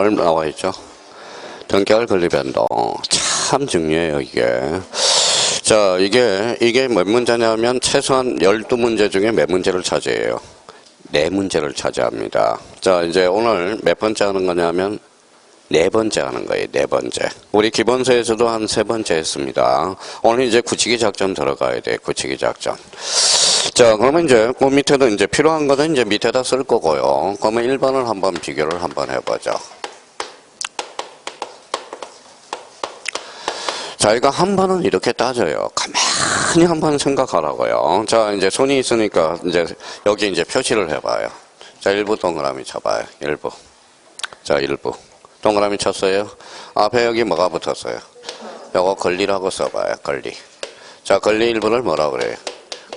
얼마 나와 있죠? 등기할 권리변동. 참 중요해요, 이게. 자, 이게 몇 문제냐면 최소한 12문제 중에 몇 문제를 차지해요? 4문제를 차지합니다. 자, 이제 오늘 몇 번째 하는 거냐면 4번째 하는 거예요. 4번째. 우리 기본서에서도 한 3번째 했습니다. 오늘 이제 굳히기 작전 들어가야 돼. 굳히기 작전. 자, 그러면 이제 그 밑에도 이제 필요한 거는 이제 밑에다 쓸 거고요. 그러면 1번을 한번 비교를 한번 해보죠. 자, 이거 한 번은 이렇게 따져요. 가만히 한번 생각하라고요. 자, 이제 손이 있으니까 이제 여기 이제 표시를 해봐요. 자, 1부 동그라미 쳐봐요. 1부. 자, 1부. 동그라미 쳤어요. 앞에 여기 뭐가 붙었어요? 요거 권리라고 써봐요. 권리. 자, 권리 1부를 뭐라 그래요?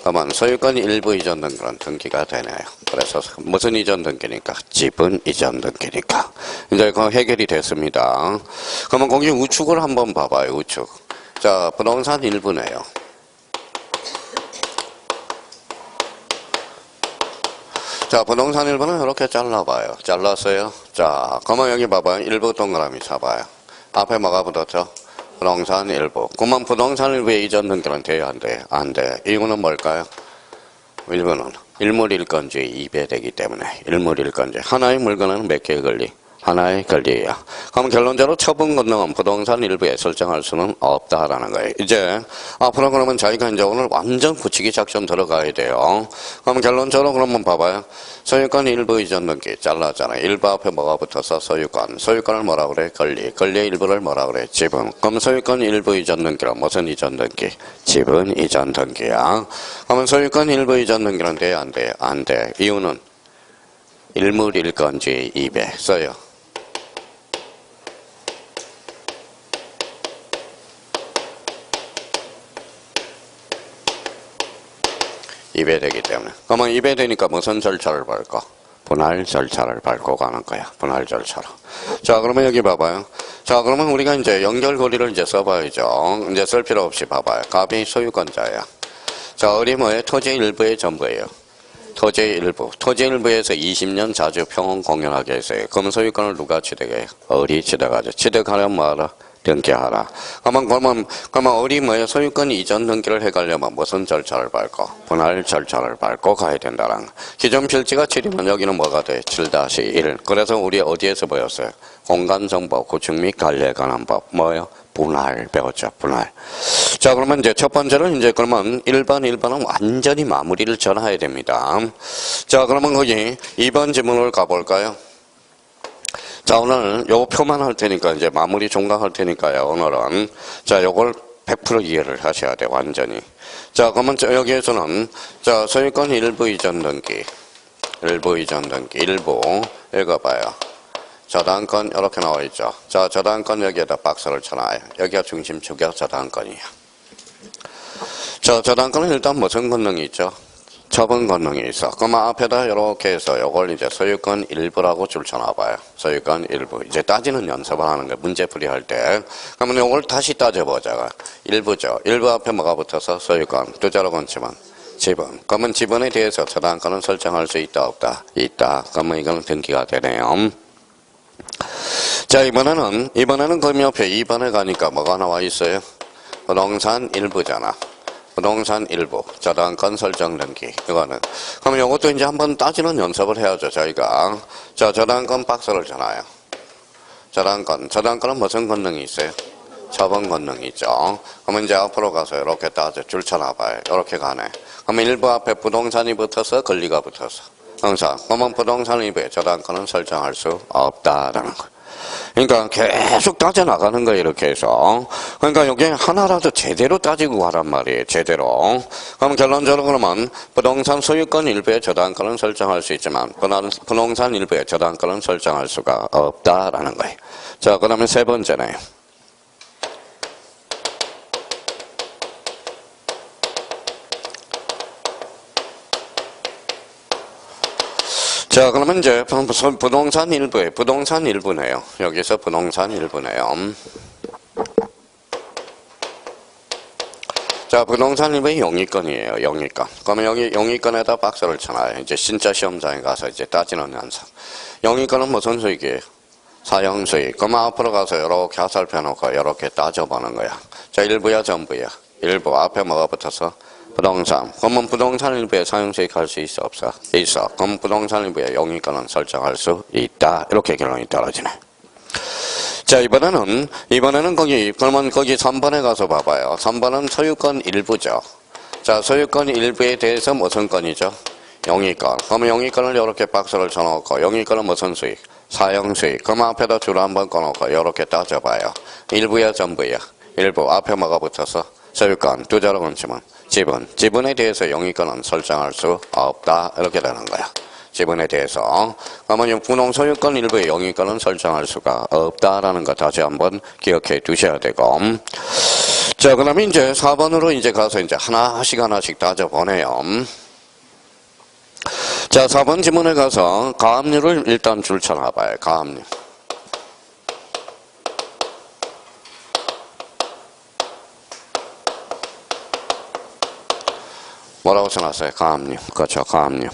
그러면 소유권 일부 이전된 그런 등기가 되네요. 그래서 무슨 이전 등기니까? 지분 이전 등기니까. 이제 그 해결이 됐습니다. 그러면 거기 우측을 한번 봐봐요. 우측. 자, 부동산 일부네요. 자, 부동산 일부는 이렇게 잘라봐요. 잘랐어요. 자, 그러면 여기 봐봐요. 일부 동그라미 잡아요. 앞에 뭐가 붙었죠? 부동산 일부. 그러면 부동산 일부에 이전 등기는 돼야 안 돼? 안 돼. 이유는 뭘까요? 일부는 일물일건주의 2배되기 때문에 일물일건주의. 하나의 물건은 몇 개의 권리? 하나의 권리예요. 그럼 결론적으로 처분 권능은 부동산 일부에 설정할 수는 없다라는 거예요. 이제 앞으로 그러면 자기가 이제 오늘 완전 굳히기 작전 들어가야 돼요. 그럼 결론적으로 그러면 봐봐요. 소유권 일부 이전 등기 잘랐잖아요. 일부 앞에 뭐가 붙어서 소유권. 소유권을 뭐라 그래? 권리. 권리의 일부를 뭐라 그래? 지분. 그럼 소유권 일부 이전 등기는 무슨 이전 등기? 지분 이전 등기야. 그러면 소유권 일부 이전 등기는 돼? 안 돼? 안 돼. 이유는 일물일건주의 2배 써요. 입에 되기 때문에. 그러면 입에 되니까 무슨 절차를 밟고? 분할 절차를 밟고 가는 거야. 분할 절차로. 자, 그러면 여기 봐봐요. 자, 그러면 우리가 이제 연결고리를 이제 써봐야죠. 이제 쓸 필요 없이 봐봐요. 갑이 소유권자야. 자, 을이 뭐예요? 토지 일부의 전부예요. 토지 일부. 토지 일부에서 20년 자주 평온 공연하게 했어요. 그러면 소유권을 누가 취득해요? 을이 취득하죠. 취득하려면 뭐하라? 등기하라. 그러면 을이 뭐예요? 소유권 이전 등기를 해가려면 무슨 절차를 밟고? 분할 절차를 밟고 가야 된다는 거. 기존 필지가 7이면 여기는 뭐가 돼? 7-1. 그래서 우리 어디에서 배웠어요? 공간정보, 구축 및 관리에 관한 법. 뭐예요? 분할 배웠죠. 분할. 자, 그러면 이제 첫 번째는 이제 그러면 1번은 완전히 마무리를 전해야 됩니다. 자, 그러면 거기 2번 지문을 가볼까요? 자, 오늘 요 표만 할 테니까 이제 마무리 종강할 테니까요. 오늘은 자, 요걸 100% 이해를 하셔야 돼. 완전히. 자, 그러면 여기에서는 자, 소유권 일부 이전 등기. 일부 이전 등기. 일부 읽어봐요. 저당권 이렇게 나와 있죠. 자, 저당권 여기에다 박스를 쳐놔요. 여기가 중심축이야. 저당권이야. 자, 저당권은 일단 무슨 권능이 있죠? 처분 권능이 있어. 그러면 앞에다 이렇게 해서 요걸 이제 소유권 일부라고 줄쳐놔봐요. 소유권 일부. 이제 따지는 연습을 하는 거예요. 문제풀이 할 때. 그러면 요걸 다시 따져보자가. 일부죠. 일부 앞에 뭐가 붙어서 소유권. 두 자로 건치면 지분. 그러면 지분에 대해서 저당권은 설정할 수 있다 없다? 있다. 그러면 이거는 등기가 되네요. 자, 이번에는 그 옆에 2번에 가니까 뭐가 나와 있어요? 부동산 일부잖아. 부동산 일부, 저당권 설정 등기, 이거는. 그럼 요것도 이제 한번 따지는 연습을 해야죠, 저희가. 자, 저당권 박스를 전화요. 저당권은 무슨 권능이 있어요? 처분 권능이 있죠. 그러면 이제 앞으로 가서 이렇게 따져, 줄쳐놔봐요. 이렇게 가네. 그러면 일부 앞에 부동산이 붙어서 권리가 붙어서. 항상. 그러면 부동산 일부에 저당권은 설정할 수 없다라는 거. 그러니까 계속 따져나가는 거예요. 이렇게 해서. 그러니까 여기 하나라도 제대로 따지고 가란 말이에요. 제대로. 그럼 결론적으로 그러면 부동산 소유권 일부의 저당권은 설정할 수 있지만 부동산 일부의 저당권은 설정할 수가 없다라는 거예요. 자, 그 다음에 세 번째네요. 자, 그러면 이제 부동산 일부네요. 여기서 부동산 일부네요. 자, 부동산 일부의 영위권이에요. 영위권. 그러면 여기 영위권에다 박스를 쳐놔요. 이제 진짜 시험장에 가서 이제 따지는 연습. 영위권은 무슨 수익이에요? 사형 수익. 그러면 앞으로 가서 이렇게 화살표 놓고 이렇게 따져보는 거야. 자, 일부야, 전부야. 일부. 앞에 뭐가 붙어서? 부동산. 그러면 부동산 일부에 사형 수익 할 수 있어, 없어? 있어. 그럼 부동산 일부에 영위권은 설정할 수 있다. 이렇게 결론이 떨어지네. 자, 이번에는 그러면 거기 3번에 가서 봐봐요. 3번은 소유권 일부죠. 자, 소유권 일부에 대해서 무슨 건이죠? 영위권. 그러면 영위권을 이렇게 박스를 쳐놓고, 영위권은 무슨 수익? 사형 수익. 그러면 앞에다 줄을 한번 꺼놓고, 이렇게 따져봐요. 일부야, 전부야? 일부. 앞에 뭐가 붙어서? 소유권. 두 자로 건치면 지분. 지분에 대해서 영위권은 설정할 수 없다. 이렇게 되는 거야. 지분에 대해서. 그러면 분홍 소유권 일부의 영위권은 설정할 수가 없다라는 거 다시 한번 기억해 두셔야 되고. 자, 그다음에 이제 4번으로 이제 가서 이제 하나씩 따져보네요. 자, 4번 지문에 가서 가압류를 일단 줄 쳐놔봐요. 가압류. 뭐라고 써놨어요? 가압류. 그렇죠. 가압류.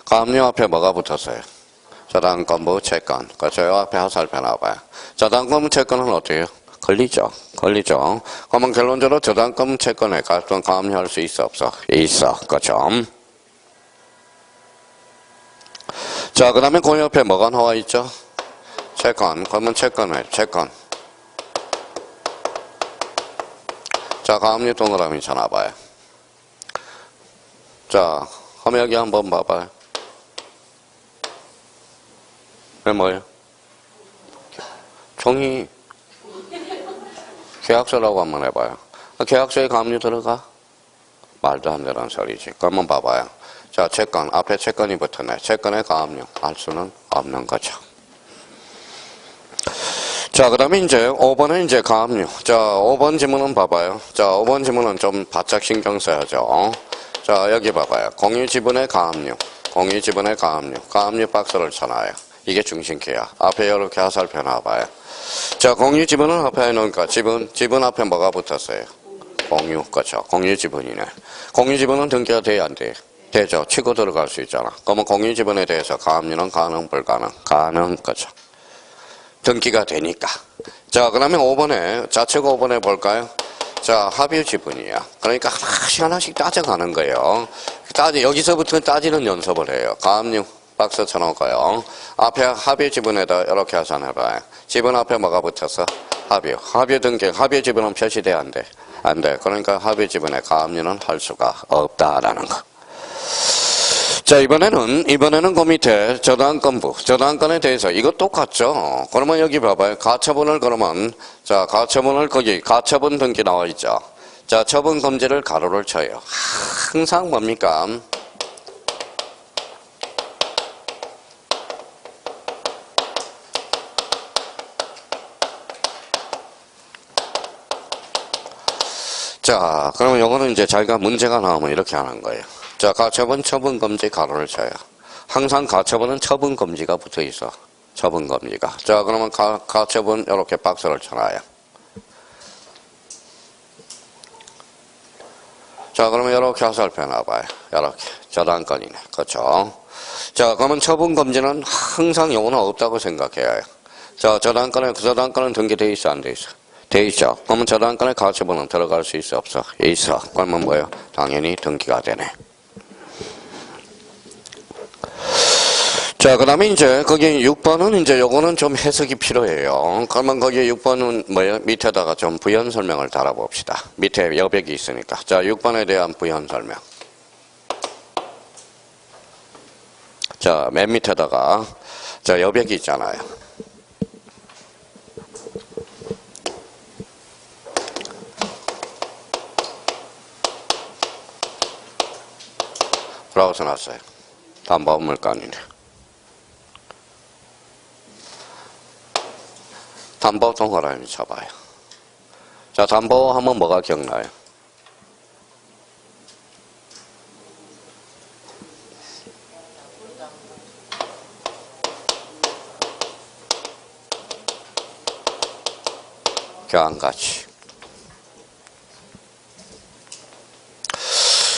가압류 앞에 뭐가 붙었어요? 저당권부 채권. 그렇죠. 요 앞에 화살표 나와봐요. 저당권부 채권은 어떻게 해요? 걸리죠. 그러면 결론적으로 저당권 채권에 가압류 할 수 있어, 없어? 있어. 그렇죠. 자, 그 다음에 그 옆에 뭐가 나와 있죠? 채권. 그러면 채권. 자, 가압류 동그라미 쳐놔봐요. 자, 그럼 여기 한번 봐봐요. 왜 뭐예요? 종이. 계약서라고 한번 해봐요. 계약서에 가압류 들어가? 말도 안 되는 소리지. 그러면 봐봐요. 자, 채권. 앞에 채권이 붙었네. 채권에 가압류. 알 수는 없는 거죠. 자, 그 다음에 이제 5번에 이제 가압류. 자, 5번 지문은 봐봐요. 자, 5번 지문은 좀 바짝 신경 써야죠. 자, 여기 봐봐요. 공유지분의 가압류. 가압류 박스를 쳐놔요. 이게 중심키야. 앞에 이렇게 화살표 놔봐요. 자, 공유지분은 앞에 놓으니까 지분 앞에 뭐가 붙었어요? 공유. 그렇죠. 공유지분이네. 공유지분은 등기가 돼야 안 돼? 되죠. 치고 들어갈 수 있잖아. 그러면 공유지분에 대해서 가압류는 가능, 불가능? 가능. 그렇죠. 등기가 되니까. 자, 그 다음에 5번에, 좌측 5번에 볼까요? 자, 합유 지분이야. 그러니까 하나씩 따져가는 거예요. 여기서부터 따지는 연습을 해요. 가압류 박스 쳐놓고요. 앞에 합유 지분에다 이렇게 하산해봐요. 지분 앞에 뭐가 붙어서? 합유 등기, 합유 지분은 표시돼 안 돼? 안 돼. 그러니까 합유 지분에 가압류는 할 수가 없다라는 거. 자, 이번에는 그 밑에 저당권에 대해서 이거 똑같죠? 그러면 여기 봐봐요. 가처분을 자, 가처분 등기 나와 있죠? 자, 처분 금지를 가로를 쳐요. 항상 뭡니까? 자, 그러면 요거는 이제 자기가 문제가 나오면 이렇게 하는 거예요. 자, 가처분, 처분 금지 가로를 쳐요. 항상 가처분은 처분 금지가 붙어 있어. 처분 금지가. 자, 그러면 가처분 이렇게 박스를 쳐놔요. 자, 그러면 이렇게 화살표 놔봐요. 이렇게. 저당권이네. 그렇죠. 자, 그러면 처분 금지는 항상 요거는 없다고 생각해야 해요. 자, 저당권은 등기돼 있어, 안 돼 있어? 돼 있죠. 그러면 저당권에 가처분은 들어갈 수 있어, 없어? 있어. 그러면 뭐예요? 당연히 등기가 되네. 자, 그 다음에 이제, 거기 6번은 이제 요거는 좀 해석이 필요해요. 그러면 거기 6번은 뭐예요? 밑에다가 좀 부연 설명을 달아봅시다. 밑에 여백이 있으니까. 자, 6번에 대한 부연 설명. 자, 맨 밑에다가, 자, 여백이 있잖아요. 뭐라고 써놨어요? 담보물권이네. 담보 동그라미 쳐봐요. 자, 담보하면 뭐가 기억나요? 교환가치.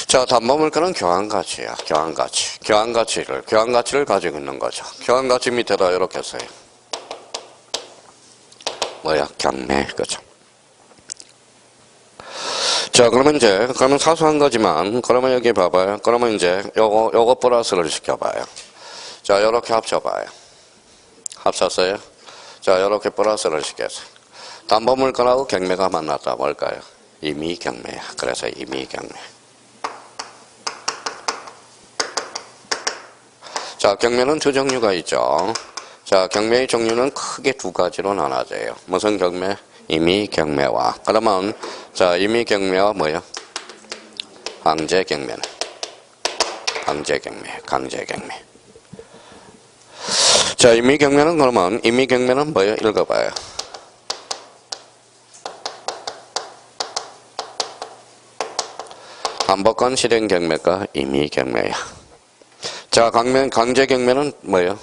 자, 담보물권은 교환가치야. 교환가치를 가지고 있는 거죠. 교환가치 밑에다 이렇게 써요. 뭐야? 경매. 그죠? 자, 그러면 이제, 그러면 사소한 거지만, 그러면 여기 봐봐요. 그러면 이제, 요거 플러스를 시켜봐요. 자, 요렇게 합쳐봐요. 합쳤어요? 자, 요렇게 플러스를 시켰어요. 담보물건하고 경매가 만났다. 뭘까요? 임의 경매야. 그래서 임의 경매. 자, 경매는 두 종류가 있죠. 자, 경매의 종류는 크게 두 가지로 나눠져요. 무슨 경매? 임의 경매와. 그러면, 자, 임의 경매와 뭐요? 강제 경매는. 강제 경매, 강제 경매. 자, 임의 경매는 그러면, 임의 경매는 뭐요? 읽어봐요. 담보권 실행 경매가 임의 경매야. 자, 강제 경매는 뭐예요?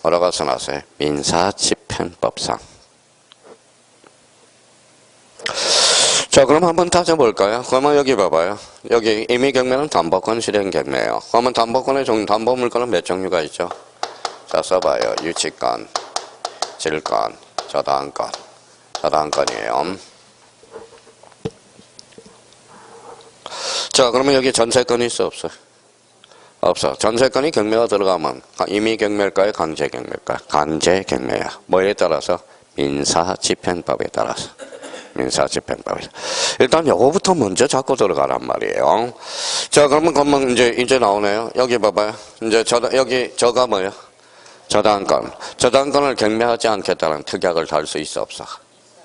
뭐라고 써놨어요? 민사집행법상. 자, 그럼 한번 따져볼까요? 그러면 여기 봐봐요. 여기 임의 경매는 담보권 실행 경매예요. 그러면 담보권의 담보물건은 몇 종류가 있죠? 자, 써봐요. 유치권, 질권, 저당권. 저당권이에요. 자, 그러면 여기 전세권이 있어, 없어요? 없어. 전세권이 경매가 들어가면 임의 경매일까요? 강제 경매일까요? 강제 경매야. 뭐에 따라서? 민사집행법에 따라서. 민사집행법에. 일단 요거부터 먼저 잡고 들어가란 말이에요. 자, 그러면 이제 나오네요. 여기 봐봐요. 이제 여기 저가 뭐예요? 저당권. 저당권을 경매하지 않겠다는 특약을 달 수 있어, 없어?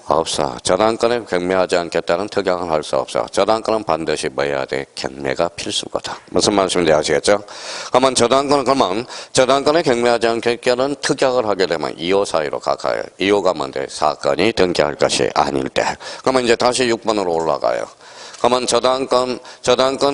없어. 저당권에 경매하지 않겠다는 특약은 할 수 없어. 저당권은 반드시 뭐 해야 돼? 경매가 필수거든. 무슨 말씀인지 아시겠죠? 그러면 저당권에 경매하지 않겠다는 특약을 하게 되면 2호 사유로 가까요. 2호가 뭔데? 사건이 등기할 것이 아닐 때. 그러면 이제 다시 6번으로 올라가요. 그러면 저당권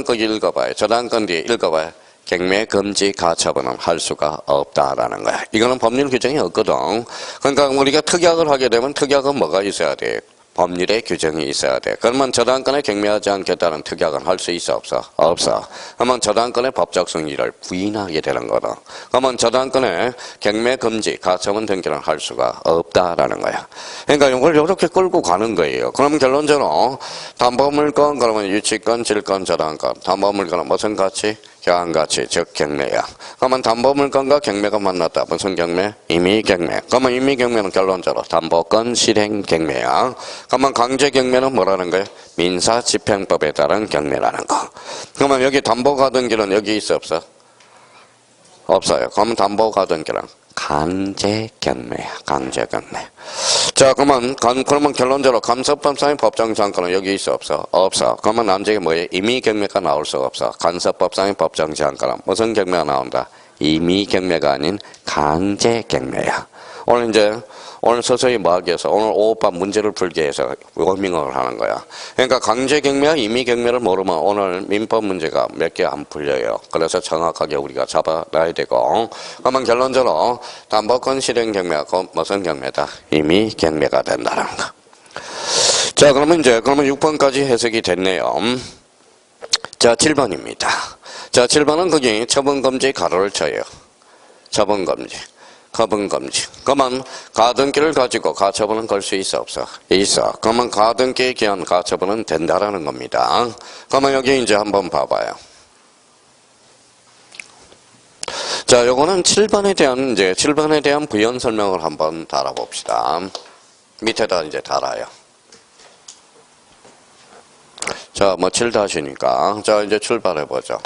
거기 읽어봐요. 저당권 뒤에 읽어봐요. 경매 금지 가처분은 할 수가 없다라는 거야. 이거는 법률 규정이 없거든. 그러니까 우리가 특약을 하게 되면 특약은 뭐가 있어야 돼? 법률의 규정이 있어야 돼. 그러면 저당권에 경매하지 않겠다는 특약은 할 수 있어, 없어? 없어. 그러면 저당권의 법적 승리를 부인하게 되는 거다. 그러면 저당권에 경매 금지 가처분 등기는 할 수가 없다라는 거야. 그러니까 이걸 이렇게 끌고 가는 거예요. 그럼 결론적으로 담보물건, 그러면 유치권, 질권, 저당권. 담보물건은 무슨 가치? 교환가치, 즉 경매야. 그러면 담보물건과 경매가 만났다. 무슨 경매? 임의 경매. 그러면 임의 경매는 결론적으로 담보권 실행 경매야. 그러면 강제 경매는 뭐라는 거예요? 민사집행법에 따른 경매라는 거. 그러면 여기 담보가등기는 여기 있어, 없어? 없어요. 그러면 담보가등기는 강제 경매야. 강제 경매. 자, 그러면 결론적으로 간섭법상의 법정지향권은 여기 있어, 없어? 없어. 그러면 남쪽에 뭐예요? 임의 경매가 나올 수가 없어. 간섭법상의 법정지향권은 무슨 경매가 나온다? 임의 경매가 아닌 강제 경매야. 오늘 서서히 뭐 하기 위해서 오늘 오후밤 문제를 풀기 위해서 워밍업을 하는 거야. 그러니까 강제 경매와 임의 경매를 모르면 오늘 민법 문제가 몇 개 안 풀려요. 그래서 정확하게 우리가 잡아놔야 되고. 그러면 결론적으로 담보권 실행 경매가 무슨 경매다? 임의 경매가 된다는 거. 자, 그러면 6번까지 해석이 됐네요. 자, 7번입니다. 자, 7번은 거기 처분금지 가로를 쳐요. 처분금지. 처분금지. 그러면 가등기를 가지고 가처분은 걸 수 있어, 없어? 있어. 그러면 가등기에 기한 가처분은 된다라는 겁니다. 그러면 여기 이제 한번 봐봐요. 자, 요거는 7번에 대한 부연 설명을 한번 달아봅시다. 밑에다 이제 달아요. 자, 뭐 7-니까. 자, 이제 출발해보죠.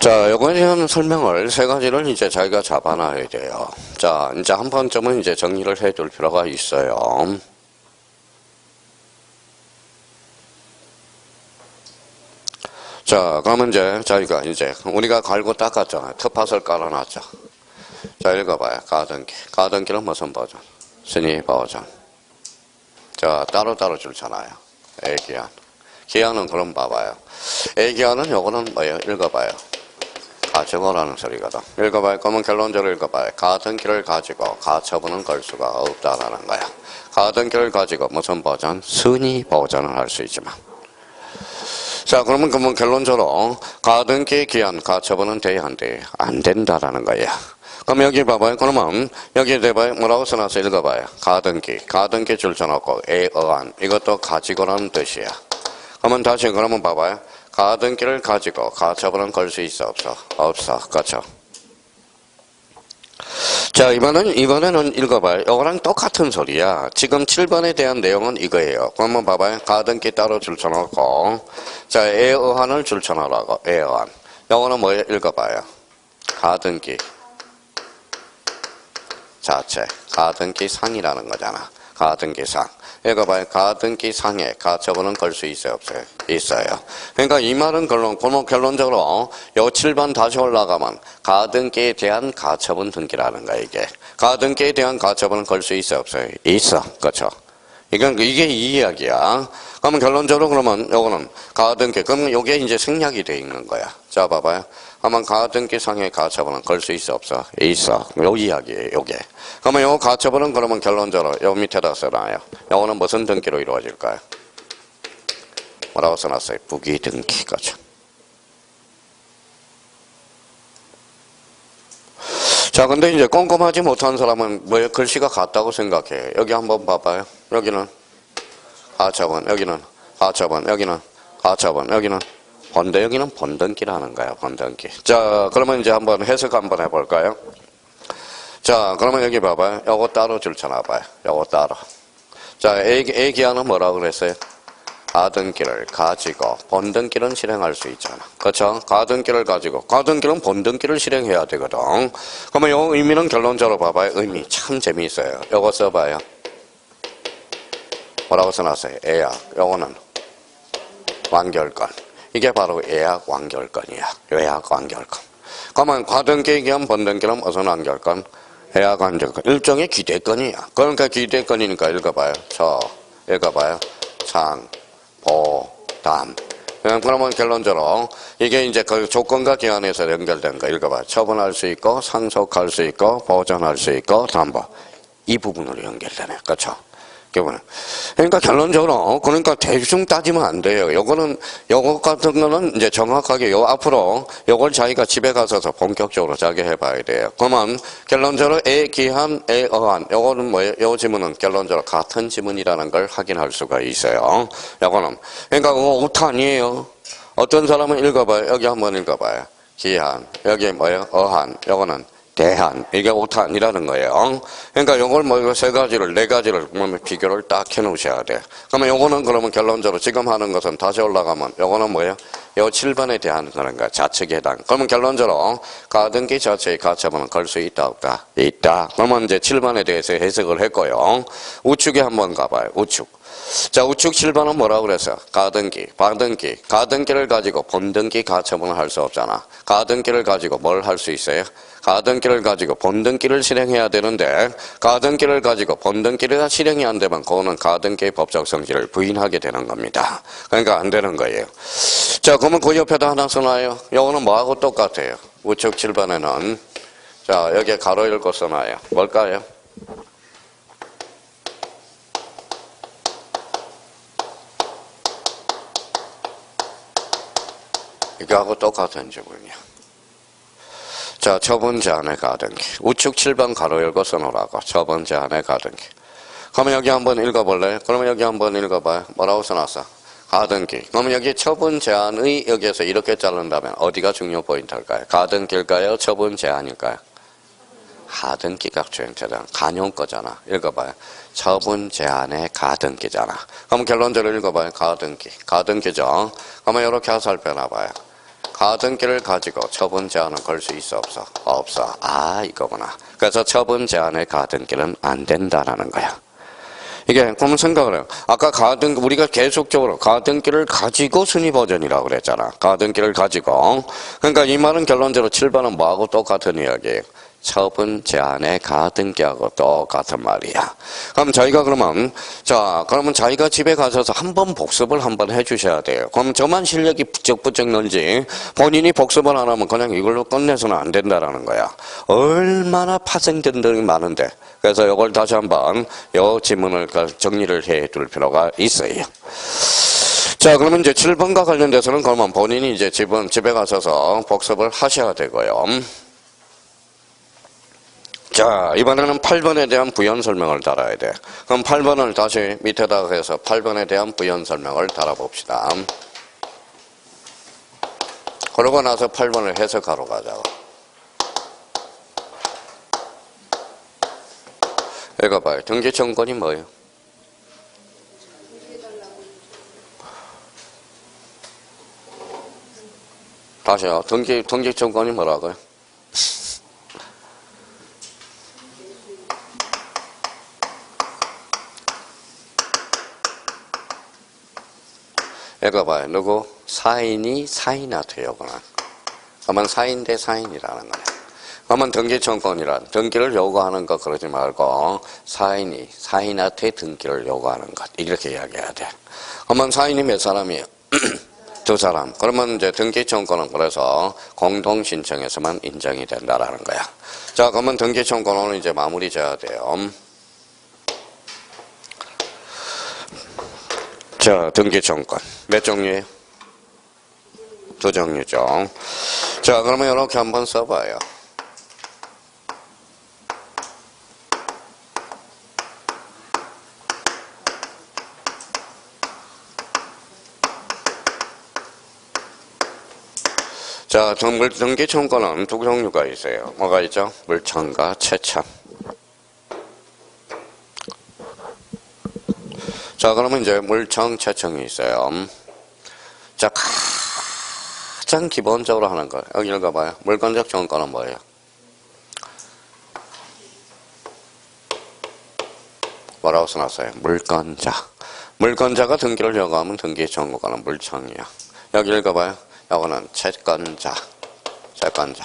자, 요거에 대한 설명을 세 가지를 이제 자기가 잡아놔야 돼요. 자, 이제 한 번쯤은 이제 정리를 해둘 필요가 있어요. 자, 그러면 이제 저희가 이제 우리가 갈고 닦았잖아요. 텃밭을 깔아놨죠. 자, 읽어봐요. 가등기. 가등기는 무슨 버전? 순위 버전. 자, 따로따로 줄잖아요. A기한. 기한은 그럼 봐봐요. A기한은 요거는 뭐예요? 읽어봐요. 가지고라는 소리거든. 읽어봐요. 그러면 결론적으로 읽어봐요. 가등기를 가지고 가처분은 걸 수가 없다라는 거야. 가등기를 가지고 무슨 버전? 순위 버전을 할 수 있지만. 자, 그러면 결론적으로 가등기 기한 가처분은 돼야 안 돼? 안 된다라는 거야. 그럼 여기 봐봐요. 그러면 여기 대봐요. 뭐라고 써놨어? 읽어봐요. 가등기 줄쳐놓고 애어한 이것도 가지고라는 뜻이야. 그러면 다시 그러면 봐봐요. 가등기를 가지고 가처분은 걸 수 있어 없어? 없어. 그렇죠? 자, 이번에는 읽어봐요. 이거랑 똑같은 소리야. 지금 7번에 대한 내용은 이거예요. 그러면 봐봐요. 가등기 따로 줄쳐놓고 자, 애어한을 줄쳐놓으라고. 애어한. 이거는 뭐예요? 읽어봐요. 가등기 자체. 가등기 상이라는 거잖아. 가등기 상. 읽어봐요. 가등기 상에 가처분은 걸 수 있어요? 없어요? 있어요. 그러니까 이 말은 결론적으로 요 7번 다시 올라가면 가등기에 대한 가처분 등기라는 거야, 이게. 가등기에 대한 가처분은 걸 수 있어요? 없어요? 있어. 그렇죠? 이게 이 이야기야. 그러면 결론적으로 그러면 요거는 가등기. 그러면 요게 이제 생략이 돼 있는 거야. 자, 봐봐요. 아마 가등기 상의 가처분은 걸 수 있어? 없어? 있어. 요 이야기예요, 요게. 그러면 요 가처분은 그러면 결론적으로 요 밑에다 써놔요. 요거는 무슨 등기로 이루어질까요? 뭐라고 써놨어요? 부기 등기. 그렇죠. 자, 근데 이제 꼼꼼하지 못한 사람은 뭐 글씨가 같다고 생각해. 여기 한번 봐봐요. 여기는 가처분, 여기는 가처분, 여기는 가처분, 여기는 번대, 여기는 번등기라는 거야, 번등기. 자, 그러면 이제 한번 해석 한번 해볼까요? 자, 그러면 여기 봐봐요. 요거 따로 줄쳐놔봐요. 요거 따로. 자, A 기한은 뭐라고 그랬어요? 가등기를 가지고 번등기는 실행할 수 있잖아. 그렇죠? 가등기를 가지고 가등기는 번등기를 실행해야 되거든. 그러면 요 의미는 결론적으로 봐봐요. 의미 참 재미있어요. 요거 써봐요. 뭐라고 써놨어요? 애약. 요거는 완결건. 이게 바로 애약 완결건이야. 애약 완결건. 그러면 가등기에 기한 번등기는 무슨 완결건? 애약 완결건. 일종의 기대건이야. 그러니까 기대건이니까 읽어봐요. 읽어봐요. 상, 보, 담. 그러면 결론적으로 이게 이제 그 조건과 기한에서 연결된 거 읽어봐요. 처분할 수 있고 상속할 수 있고 보전할 수 있고 담보. 이 부분으로 연결되네. 그렇죠? 그러니까 결론적으로 그러니까 대충 따지면 안 돼요. 요거 같은 거는 이제 정확하게 요 앞으로 요걸 자기가 집에 가서서 본격적으로 자기 해봐야 돼요. 그러면 결론적으로 애 기한, 애 어한 요거는 뭐예요? 요 지문은 결론적으로 같은 지문이라는 걸 확인할 수가 있어요. 요거는 그러니까 그거 오타 아니에요. 어떤 사람은 읽어봐요. 여기 한번 읽어봐요. 기한, 여기 뭐예요? 어한, 요거는 대한. 이게 오탄이라는 거예요. 그러니까 요걸 뭐 세 가지를, 네 가지를 비교를 딱 해 놓으셔야 돼. 그러면 요거는 그러면 결론적으로 지금 하는 것은 다시 올라가면 요거는 뭐예요? 요 7번에 대한 그런 거 자측에 해당. 그러면 결론적으로 가등기 자체의 가처분은 걸 수 있다, 없다? 있다. 그러면 이제 7번에 대해서 해석을 했고요. 우측에 한번 가봐요. 우측. 자, 우측 7번은 뭐라고 그랬어요? 가등기, 반등기. 가등기를 가지고 본등기 가처분을 할 수 없잖아. 가등기를 가지고 뭘 할 수 있어요? 가등기를 가지고 본등기를 실행해야 되는데 가등기를 가지고 본등기가 실행이 안 되면 그거는 가등기의 법적 성질을 부인하게 되는 겁니다. 그러니까 안 되는 거예요. 자, 그러면 그 옆에다 하나 써놔요. 요거는 뭐하고 똑같아요? 우측 7번에는 자, 여기에 가로 열고 써놔요. 뭘까요? 이거하고 똑같은 지문이야. 자, 처분 제한에 가등기. 우측 7번 가로 열고 써놓으라고. 처분 제한에 가등기. 그러면 여기 한번 읽어볼래요? 그러면 여기 한번 읽어봐요. 뭐라고 써놨어? 가등기. 그러면 여기 처분 제한의 여기에서 이렇게 자른다면 어디가 중요 포인트일까요? 가등기일까요? 처분 제한일까요? 가등기가 주행자잖아. 간용 거잖아. 읽어봐요. 처분 제한에 가등기잖아. 그럼 결론적으로 읽어봐요. 가등기. 가등기죠. 그러면 이렇게 살펴놔봐요. 가등기를 가지고 처분 제한은 걸 수 있어 없어? 없어. 아, 이거구나. 그래서 처분 제한의 가등기는 안 된다라는 거야. 이게 그러면 생각을 해요. 아까 가등기 우리가 계속적으로 가등기를 가지고 순위 버전이라고 그랬잖아. 가등기를 가지고. 그러니까 이 말은 결론적으로 7번은 뭐하고 똑같은 이야기예요. 처분 제한의 가등기하고 똑같은 말이야. 그럼 저희가 그러면 그러면 자기가 집에 가셔서 한번 복습을 한번 해주셔야 돼요. 그럼 저만 실력이 부쩍부쩍 늘지 본인이 복습을 안 하면 그냥 이걸로 끝내서는 안 된다라는 거야. 얼마나 파생된들이 많은데. 그래서 이걸 다시 한번 이 지문을 정리를 해둘 필요가 있어요. 자, 그러면 이제 7번과 관련돼서는 그러면 본인이 이제 집에 가셔서 복습을 하셔야 되고요. 자, 이번에는 8번에 대한 부연 설명을 달아야 돼. 그럼 8번을 다시 밑에다가 해서 8번에 대한 부연 설명을 달아봅시다. 그러고 나서 8번을 해석하러 가자고. 읽어봐요. 등기청구권이 뭐예요? 다시요. 등기청구권이 뭐라고요? 읽어봐요. 누구? 사인이 사인한테 요구하는. 그러면 사인 대 사인이라는 거예요. 그러면 등기청구권이란 등기를 요구하는 것 그러지 말고 사인이 사인한테 등기를 요구하는 것 이렇게 이야기해야 돼. 그러면 사인이 몇 사람이에요? 두 사람. 그러면 이제 등기청구권은 그래서 공동 신청에서만 인정이 된다라는 거야. 자, 그러면 등기청구권은 이제 마무리 져야 돼요. 자, 등기청구권 몇 종류예요? 두 종류죠. 자, 그러면 이렇게 한번 써봐요. 자, 등기청구권은 두 종류가 있어요. 뭐가 있죠? 물청과 채청. 자, 그러면 이제 물청, 채청이 있어요. 자, 가장 기본적으로 하는 거. 여기 읽어봐요. 물권적 청구권은 뭐예요? 뭐라고 써놨어요? 물권자. 물권자가 등기를 요구하면 등기 청구권은 물청이야. 여기 읽어봐요. 이거는 채권자. 채권자.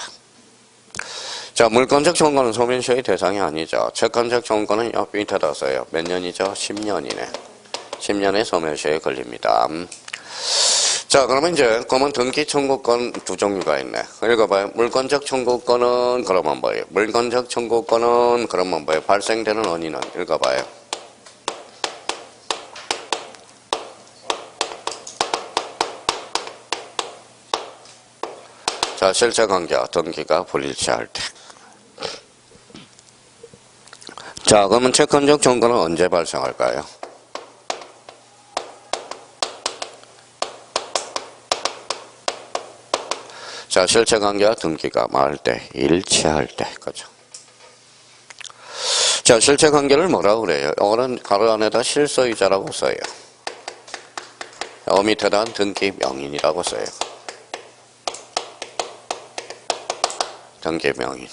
자, 물권적 청구권은 소멸시효의 대상이 아니죠. 채권적 청구권은 옆 밑에다 써요. 몇 년이죠? 10년이네. 10년의 소멸시효에 걸립니다. 자, 그러면 이제 그러면 등기 청구권 두 종류가 있네. 읽어봐요. 물권적 청구권은 그러면 뭐예요? 물권적 청구권은 그러면 뭐예요? 발생되는 원인은 읽어봐요. 자, 실체관계와 등기가 불일치할 때. 자, 그러면 채권적 청구는 언제 발생할까요? 자, 실체관계와 등기가 말 때, 일치할 때, 그죠? 자, 실체관계를 뭐라고 그래요? 이거는 가로 안에다 실소유자라고 써요. 밑에다 등기 명인이라고 써요. 등기 명인.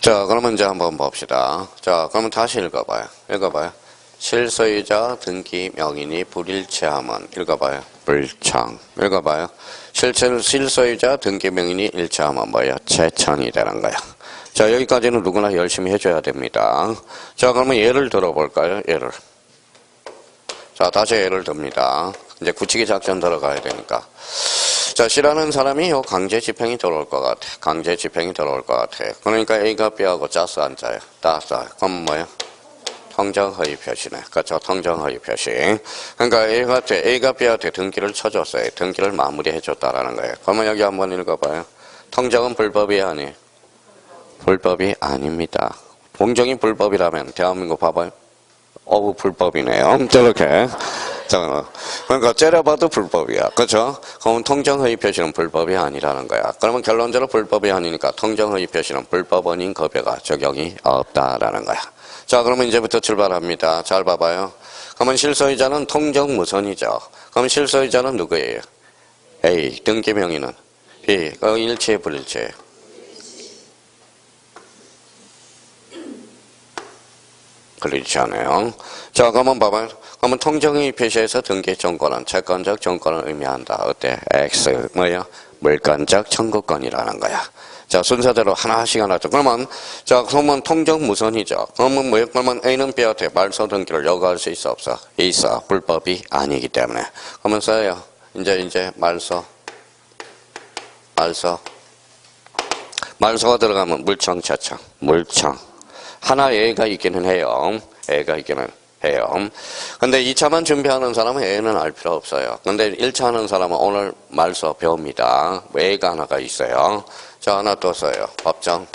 자, 그러면 이제 한번 봅시다. 자, 그러면 다시 읽어봐요. 읽어봐요. 실소유자 등기 명인이 불일치하면 읽어봐요. 불청. 읽어봐요. 실소유자 등기 명인이 일치하면 뭐예요? 채청이 되는 거야. 자, 여기까지는 누구나 열심히 해줘야 됩니다. 자, 그러면 예를 들어볼까요? 예를. 자, 다시 예를 듭니다. 이제 굳히기 작전 들어가야 되니까. 자, C라는 사람이 요 강제 집행이 들어올 것 같아. 강제 집행이 들어올 것 같아. 그러니까 A가 B하고 짜서 안 짜요? 다 짜요. 그럼 뭐예요? 통정허위 표시네. 그렇죠. 통정허위 표시. 그러니까 A가 B한테 등기를 쳐줬어요. 등기를 마무리해줬다라는 거예요. 그러면 여기 한번 읽어봐요. 통정은 불법이 아니에요. 불법이 아닙니다. 공정이 불법이라면 대한민국 봐봐요. 어우, 불법이네요. 저렇게. 그러니까 째려봐도 불법이야. 그렇죠? 그럼 통정허위 표시는 불법이 아니라는 거야. 그러면 결론적으로 불법이 아니니까 통정허위 표시는 불법 원인 급여가 적용이 없다라는 거야. 자, 그러면 이제부터 출발합니다. 잘 봐봐요. 그러면 실소유자는 통정무선이죠. 그럼 실소유자는 누구예요? A. 등기 명의는 B. 일치해 불일치해? 그렇지 않아요. 자, 그러면 봐봐요. 그러면 통정의 표시에서 등기 청구권은 채권적 청구권을 의미한다. 어때? X 뭐야? 물권적 청구권이라는 거야. 자, 순서대로 하나씩 하나씩. 그러면, 자, 그러면 통정 무선이죠. 그러면 뭐예요? 그러면 A는 B한테 말소 등기를 요구할 수 있어, 없어? 있어. 불법이 아니기 때문에. 그러면 써요. 이제 말소가 들어가면 물청, 채청, 물청. 하나 애가 있기는 해요. 애가 있기는 해요. 근데 2차만 준비하는 사람은 애는 알 필요 없어요. 근데 1차 하는 사람은 오늘 말소 배웁니다. 애가 하나가 있어요. 자, 하나 또 써요. 법정.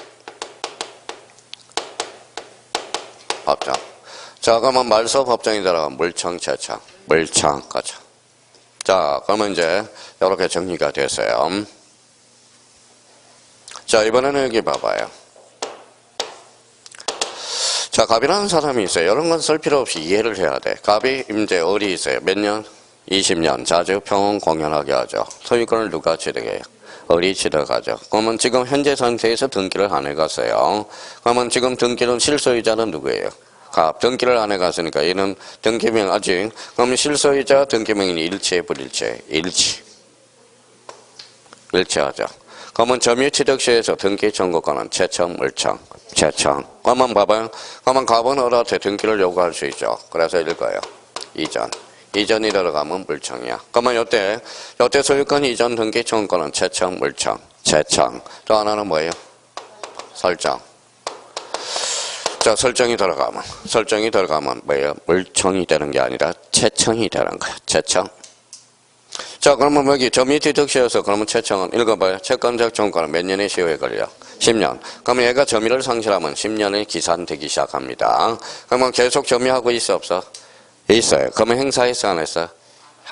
자, 그러면 말소 법정이 들어가면 물청, 채청, 물청, 그죠. 자, 그러면 이제 이렇게 정리가 됐어요. 자, 이번에는 여기 봐봐요. 자, 갑이라는 사람이 있어요. 이런 건 쓸 필요 없이 이해를 해야 돼. 갑이 이제 어디 있어요? 몇 년? 20년. 자주 평온 공연하게 하죠. 소유권을 누가 취득해요? 을이 취득하죠. 그러면 지금 현재 상태에서 등기를 안 해갔어요. 그러면 지금 등기는 실소유자는 누구예요? 갑. 등기를 안 해갔으니까 얘는 등기명 아직. 그러면 실소유자 등기명이 일치해 불일치해? 일치하죠. 그러면 점유 취득 시에서 등기 청구권은 채청, 물청, 채청. 그러면 봐봐요. 그러면 갑은 을한테 등기를 요구할 수 있죠. 그래서 읽어요. 이전이 들어가면 물청이야. 그러면 요때 소유권 이전 등기 청구권은 채청, 물청, 채청. 또 하나는 뭐예요? 설정. 자, 설정이 들어가면 뭐예요? 물청이 되는 게 아니라 채청이 되는 거야. 채청. 자, 그러면 여기 점유 취득 시에서 그러면 채청은 읽어봐요. 채권적 청구권은 몇 년의 시효에 걸려? 10년. 그러면 얘가 점유를 상실하면 10년이 기산되기 시작합니다. 그러면 계속 점유하고 있어, 없어? 있어요. 그러면 행사했어, 안 했어?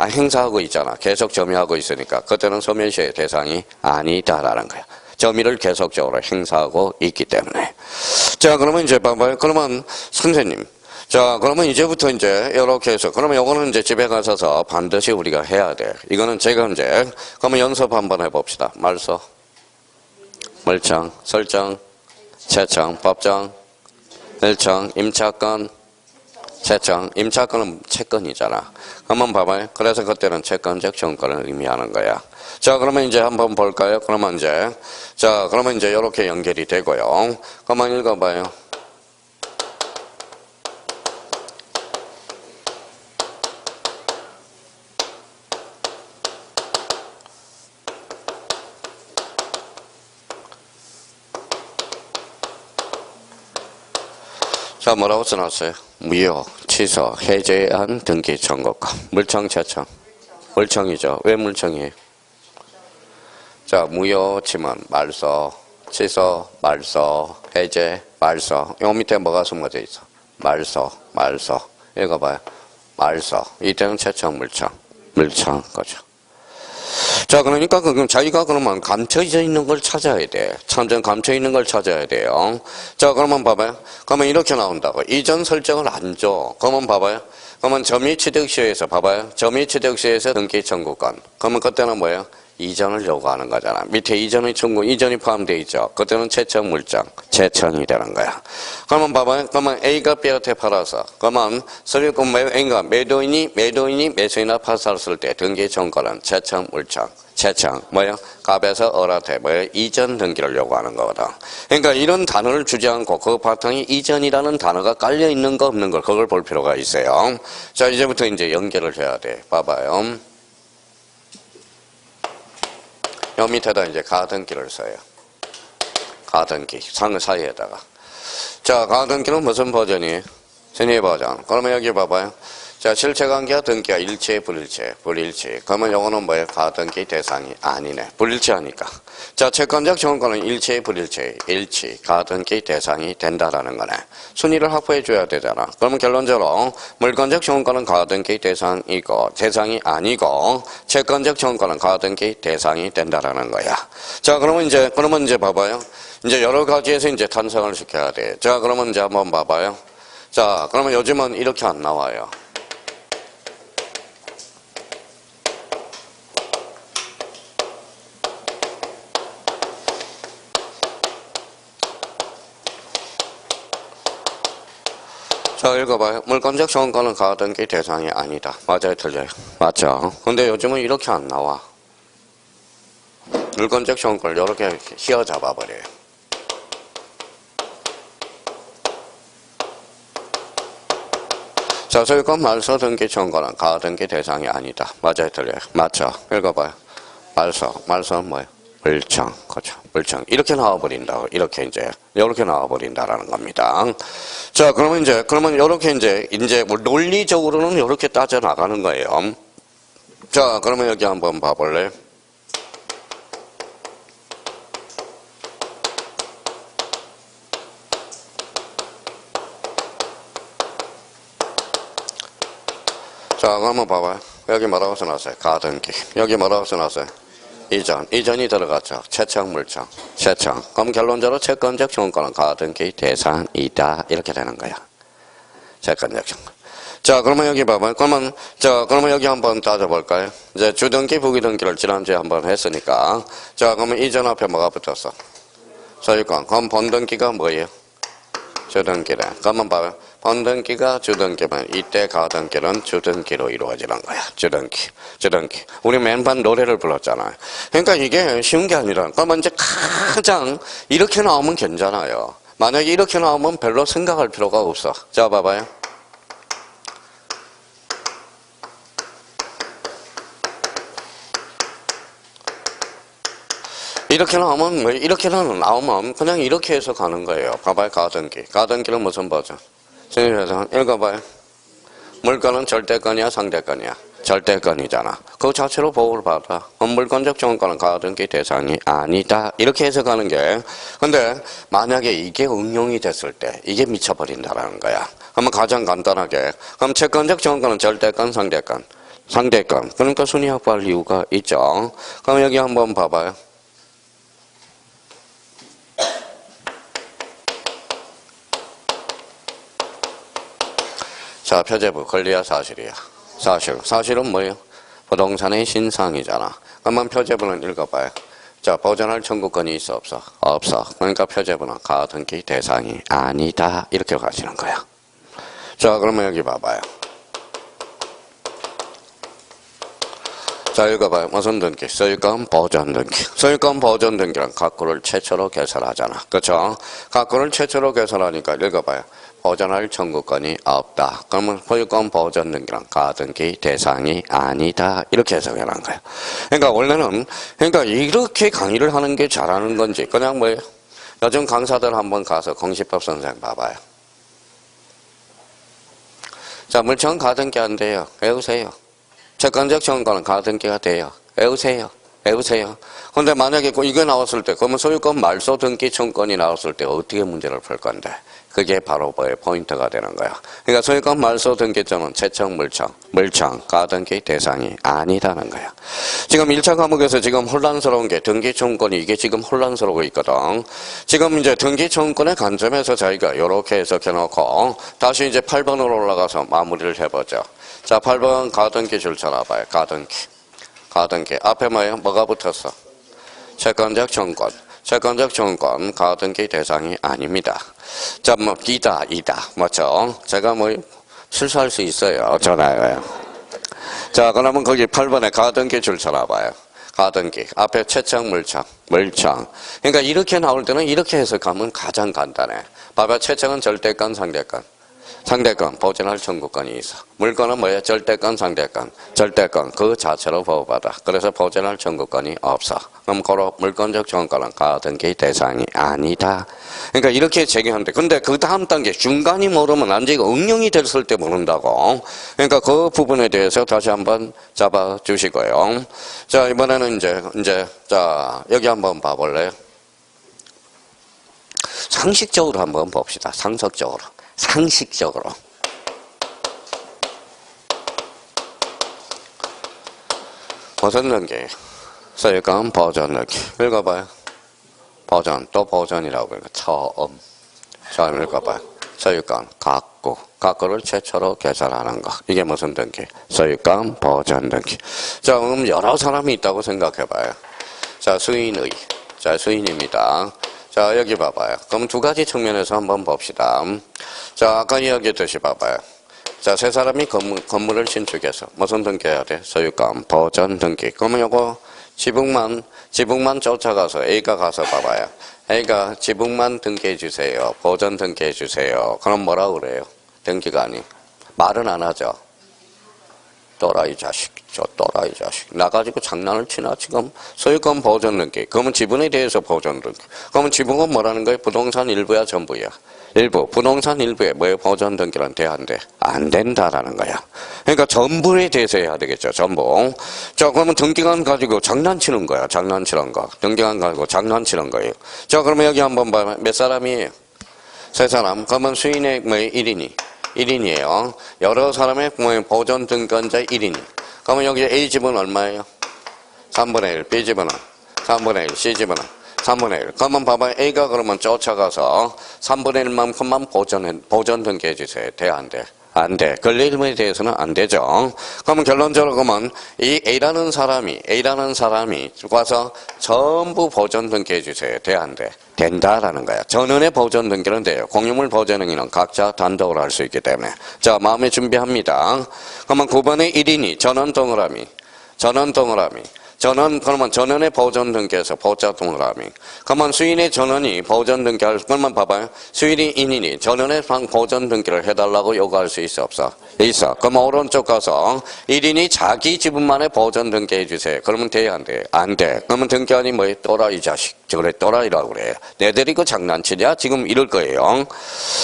행사하고 있잖아. 계속 점유하고 있으니까. 그때는 소멸시효의 대상이 아니다라는 거야. 점유를 계속적으로 행사하고 있기 때문에. 자, 그러면 이제 봐봐요. 그러면 선생님. 자, 그러면 이제부터 이제 이렇게 해서 그러면 요거는 이제 집에 가셔서 반드시 우리가 해야 돼. 이거는 제가 이제 그러면 연습 한번 해봅시다. 말소, 물청, 설정, 채청, 법정, 일청, 임차권, 채청. 임차권은 채권이잖아. 한번 봐봐요. 그래서 그때는 채권적 청구권을 의미하는 거야. 자, 그러면 이제 한번 볼까요? 그러면 이제 이렇게 연결이 되고요. 그러면 읽어봐요. 자, 뭐라고 써놨어요? 무효, 취소, 해제한 등기 청구권. 물청, 채청. 물청이죠. 왜 물청이에요? 자, 무효 치면 말소, 취소, 말소, 해제, 말소. 요 밑에 뭐가 숨어져 있어? 말소. 읽어봐요. 말소. 이때는 채청, 물청, 거죠. 자, 그러니까 그럼 자기가 그러면 감춰져 있는 걸 찾아야 돼. 참전 감춰 있는 걸 찾아야 돼요. 자, 그러면 봐봐요. 그러면 이렇게 나온다고. 이전 설정을 안 줘. 그러면 봐봐요. 그러면 점유 취득 시에서 봐봐요. 점유 취득 시에서 등기 청구권. 그러면 그때는 뭐예요? 이전을 요구하는 거잖아. 밑에 이전이 포함되어 있죠. 그때는 채청, 물청, 채청이 되는 거야. 그러면 봐봐요. 그러면 A가 B한테 팔아서, 그러면 소유권 A가 매도인이 매수인한테 팔았을 때 등기 청구권은 채청, 물청, 채청. 뭐예요? 갑에서 을한테 뭐예요? 이전 등기를 요구하는 거거든. 그러니까 이런 단어를 주지 않고 그 바탕에 이전이라는 단어가 깔려 있는 거 없는 걸 그걸 볼 필요가 있어요. 자, 이제부터 이제 연결을 해야 돼. 봐봐요. 요 밑에다 이제 가등기를 써요. 가등기. 상 사이에다가. 자, 가등기는 무슨 버전이에요? 신의 버전. 그러면 여기 봐봐요. 자, 실체관계와 등기가 일치해, 불일치. 그러면 요거는 뭐예요? 가등기 대상이 아니네. 불일치하니까. 자, 채권적 청구권은 일치해, 불일치. 일치. 가등기 대상이 된다라는 거네. 순위를 확보해 줘야 되잖아. 그러면 결론적으로 물권적 청구권은 가등기 대상이 아니고 채권적 청구권은 가등기 대상이 된다라는 거야. 자, 그러면 이제 봐봐요. 이제 여러 가지에서 이제 탄생을 시켜야 돼. 자, 그러면 이제 한번 봐봐요. 자, 그러면 요즘은 이렇게 안 나와요. 자, 읽어봐요. 물권적 정권은 가등기 대상이 아니다. 맞아요, 틀려요? 맞죠? 근데 요즘은 이렇게 안 나와. 물권적 정권을 이렇게 휘어잡아 버려요. 자, 소유권 말소 등기 청구는 가등기 대상이 아니다. 맞아요, 틀려요? 맞죠? 읽어봐요. 말소는 뭐예요? 물청, 그렇죠? 물청. 이렇게 나와버린다고. 이렇게 나와버린다라는 겁니다. 자, 그러면 이렇게 이제 논리적으로는 이렇게 따져 나가는 거예요. 자, 그러면 여기 한번 봐볼래요? 자, 한번 봐봐요. 여기 뭐라고 써놨어요? 가등기. 여기 뭐라고 써놨어요? 이전이 들어갔죠. 채청, 물청, 채청. 그럼 결론적으로 채권적 청구권은 가등기 대상이다. 이렇게 되는 거야. 채권적 청구. 자, 그러면 여기 봐봐요. 그러면 여기 한번 따져볼까요? 이제 주등기, 부기등기를 지난주에 한번 했으니까. 자, 그러면 이전 앞에 뭐가 붙었어? 소유권. 그럼 본등기가 뭐예요? 주등기래. 그러면 봐봐요. 본등기가 주등기면 이때 가등기는 주등기로 이루어지는 거야. 주등기. 우리 맨반 노래를 불렀잖아요. 그러니까 이게 쉬운 게 아니라 그러면 이제 가장 이렇게 나오면 괜찮아요. 만약에 이렇게 나오면 별로 생각할 필요가 없어. 자, 봐봐요. 이렇게 나오면 그냥 이렇게 해서 가는 거예요. 봐봐요. 가등기는 무슨 버전? 선생님, 읽어봐요. 물건은 절대권이야, 상대권이야? 절대권이잖아. 그 자체로 보호를 받아. 물권적 정권은 가등기 대상이 아니다. 이렇게 해서 가는 게. 근데 만약에 이게 응용이 됐을 때 이게 미쳐버린다라는 거야. 그러면 가장 간단하게. 그럼 채권적 정권은 절대권, 상대권? 상대권. 그러니까 순위 확보할 이유가 있죠. 그럼 여기 한번 봐봐요. 자, 표제부, 권리야, 사실이야? 사실은 뭐예요? 부동산의 신상이잖아. 그러면 표제부는 읽어봐요. 자, 보존할 청구권이 있어, 없어? 없어. 그러니까 표제부는 가등기 대상이 아니다. 이렇게 가시는 거야. 자, 그러면 여기 봐봐요. 자, 읽어봐요. 무슨 등기? 소유권 보존 등기. 소유권 보존 등기는 각구를 최초로 개설하잖아. 그렇죠? 각구를 최초로 개설하니까 읽어봐요. 보존할 청구권이 없다. 그러면 소유권 보존 등기는 가등기 대상이 아니다. 이렇게 해석해놓은 거예요. 그러니까 원래는 이렇게 강의를 하는 게 잘하는 건지 그냥 뭐예요? 요즘 강사들 한번 가서 공시법 선생 봐봐요. 자, 물청 가등기 안 돼요. 외우세요. 채권적 청구권은 가등기가 돼요. 외우세요. 근데 만약에 이게 나왔을 때, 그러면 소유권 말소 등기 청구권이 나왔을 때 어떻게 문제를 풀 건데? 그게 바로 뭐예요? 포인트가 되는 거야. 그러니까 소유권 말소 등기권은 채청, 물청, 가등기 대상이 아니다는 거야. 지금 1차 과목에서 지금 혼란스러운 게 등기 청구권이 이게 지금 혼란스러워 있거든. 지금 이제 등기 청구권의 관점에서 저희가 이렇게 해석해 놓고 다시 이제 8번으로 올라가서 마무리를 해보죠. 자, 8번 가등기 줄 쳐놔봐요. 가등기. 앞에 뭐예요? 뭐가 붙었어? 채권적 청구권. 채권적 청구권 가등기 대상이 아닙니다. 자, 이다. 맞죠? 제가 실수할 수 있어요. 전화요. 자, 그러면 거기 8번에 가등기 줄 쳐놔봐요. 가등기. 앞에 채청, 물청. 그러니까 이렇게 나올 때는 이렇게 해석하면 가장 간단해. 봐봐, 채청은 절대권, 상대권, 보존할 청구권이 있어. 물권은 뭐야? 절대권, 상대권. 절대권, 그 자체로 보호받아. 그래서 보존할 청구권이 없어. 그럼 고로 물권적 청구권은 가등기 대상이 아니다. 그러니까 이렇게 제기하는데, 근데 그 다음 단계 중간이 모르면 안 돼. 이거 응용이 됐을 때 모른다고. 그러니까 그 부분에 대해서 다시 한번 잡아 주시고요. 자, 이번에는 자, 여기 한번 봐볼래요? 상식적으로 한번 봅시다. 상식적으로. 보존 등기. 소유권 보존 등기. 읽어봐요. 보존, 또 보존이라고 그러니까 처음 읽어봐요. 소유권, 각구를 최초로 개설하는 거. 이게 무슨 등기? 소유권 보존 등기. 자, 그럼 여러 사람이 있다고 생각해봐요. 자, 수인입니다. 자, 여기 봐봐요. 그럼 두 가지 측면에서 한번 봅시다. 자, 아까 이야기했듯이 봐봐요. 자, 세 사람이 건물을 신축해서 무슨 등기해야 돼? 소유권, 보전 등기. 그러면 요거 지붕만 쫓아가서 A가 가서 봐봐요. A가 지붕만 등기해 주세요. 보전 등기해 주세요. 그럼 뭐라 그래요? 등기가 아니. 말은 안 하죠. 또라이 자식, 저 또라이 자식. 나가지고 장난을 치나, 지금? 소유권 보전 등기. 그러면 지분에 대해서 보전 등기. 그러면 지분은 뭐라는 거예요? 부동산 일부야, 전부야? 일부. 부동산 일부에 뭐예요? 보전 등기는 돼, 안 돼? 안 된다라는 거야. 그러니까 전부에 대해서 해야 되겠죠, 전부. 자, 그러면 등기관 가지고 장난치는 거야, 장난치는 거. 등기관 가지고 장난치는 거예요. 자, 그러면 여기 한번 봐요. 몇 사람이에요? 세 사람. 그러면 수인의 뭐예요? 1인이. 1인이에요. 여러 사람의 보전 등기권자 1인이. 그러면 여기 A 집은 얼마예요? 3분의 1. B 집은 3분의 1. C 집은 3분의 1. 그러면 봐봐요. A가 그러면 쫓아가서 3분의 1만큼만 보전 등기해 주세요. 돼, 안 돼? 안 돼. 권리금에 대해서는 안 되죠. 그러면 결론적으로 그러면 이 A라는 사람이 와서 전부 보전 등기해 주세요. 돼, 안 돼? 된다라는 거야. 전원의 보전 등기는 돼요. 공유물 보전 행위는 각자 단독으로 할 수 있기 때문에. 자, 마음에 준비합니다. 그러면 9번의 1인이 전원 동그라미. 그러면 전원의 보전 등기에서 보자 동그라미. 그러면 수인의 전원이 보전 등기할, 그러면 봐봐요. 수인이 1인이 전원의 보전 등기를 해달라고 요구할 수 있어, 없어? 있어. 그러면 오른쪽 가서 1인이 자기 지분만의 보전 등기해 주세요. 그러면 돼야 안 돼? 안 돼. 그러면 등기관이 뭐예요? 또라이 자식. 그래, 또라이라고 그래. 내 데리고 장난치냐? 지금 이럴 거예요.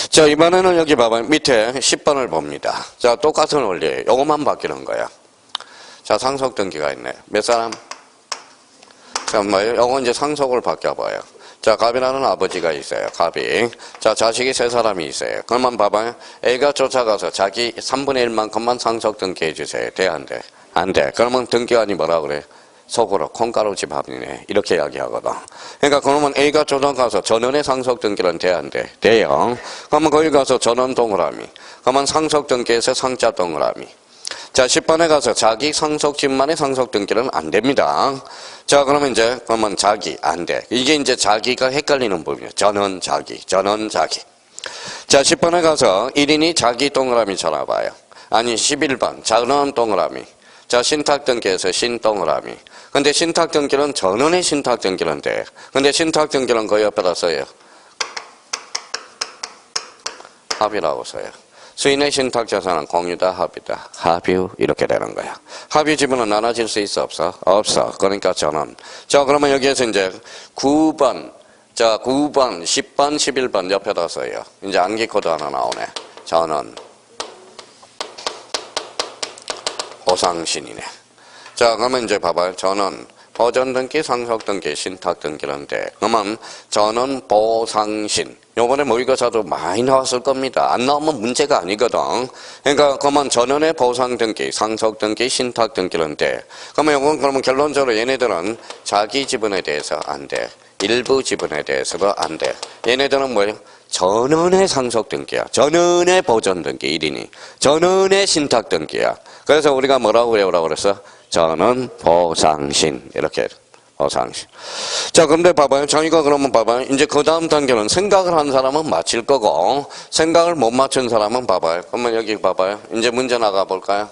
자, 이번에는 여기 봐봐요. 밑에 10번을 봅니다. 자, 똑같은 원리예요. 요것만 바뀌는 거야. 자, 상속 등기가 있네. 몇 사람? 자, 뭐예요? 요거 이제 상속을 바뀌어봐요. 자, 갑이라는 아버지가 있어요. 갑이. 자, 자식이 세 사람이 있어요. 그러면 봐봐요. A가 쫓아가서 자기 3분의 1만큼만 상속 등기해 주세요. 돼, 안 돼? 안 돼. 그러면 등기관이 뭐라 그래? 속으로 콩가루 집합이네. 이렇게 이야기하거든. 그러니까 그러면 A가 쫓아가서 전원의 상속 등기는 돼, 안 돼? 돼요. 그러면 거기 가서 전원 동그라미. 그러면 상속 등기에서 상자 동그라미. 자, 10번에 가서 자기 상속 집만의 상속 등기는 안 됩니다. 자, 그러면 그러면 자기, 안 돼. 이게 이제 자기가 헷갈리는 부분이에요. 전원 자기. 자, 10번에 가서 1인이 자기 동그라미 쳐놔봐요. 아니, 11번. 전원 동그라미. 자, 신탁 등기에서 신 동그라미. 근데 신탁 등기는 전원의 신탁 등기는 돼. 근데 신탁 등기는 그 옆에다 써요. 합이라고 써요. 수인의 신탁 자산은 공유다, 합이다. 합유, 이렇게 되는 거야. 합유 지분은 나눠질 수 있어, 없어? 없어. 그러니까 전원. 자, 그러면 여기에서 이제 9번, 10번, 11번 옆에다 써요. 이제 암기 코드 하나 나오네. 전원. 보상신이네. 자, 그러면 이제 봐봐요. 전원. 보전 등기, 상속 등기, 신탁 등기는데, 그러면 전원 보상신. 요번에 모의고사도 많이 나왔을 겁니다. 안 나오면 문제가 아니거든. 그러니까 그러면 전원의 보상 등기, 상속 등기, 신탁 등기는데, 그러면 요건 그러면 결론적으로 얘네들은 자기 지분에 대해서 안 돼. 일부 지분에 대해서도 안 돼. 얘네들은 뭐예요? 전원의 상속 등기야. 전원의 보전 등기 1인이. 전원의 신탁 등기야. 그래서 우리가 뭐라고 외우라고 그랬어? 전원 보상신. 이렇게. 보상신. 자, 근데 봐봐요. 저희가 그러면 봐봐요. 이제 그 다음 단계는 생각을 한 사람은 맞힐 거고, 생각을 못 맞춘 사람은 봐봐요. 그러면 여기 봐봐요. 이제 문제 나가 볼까요?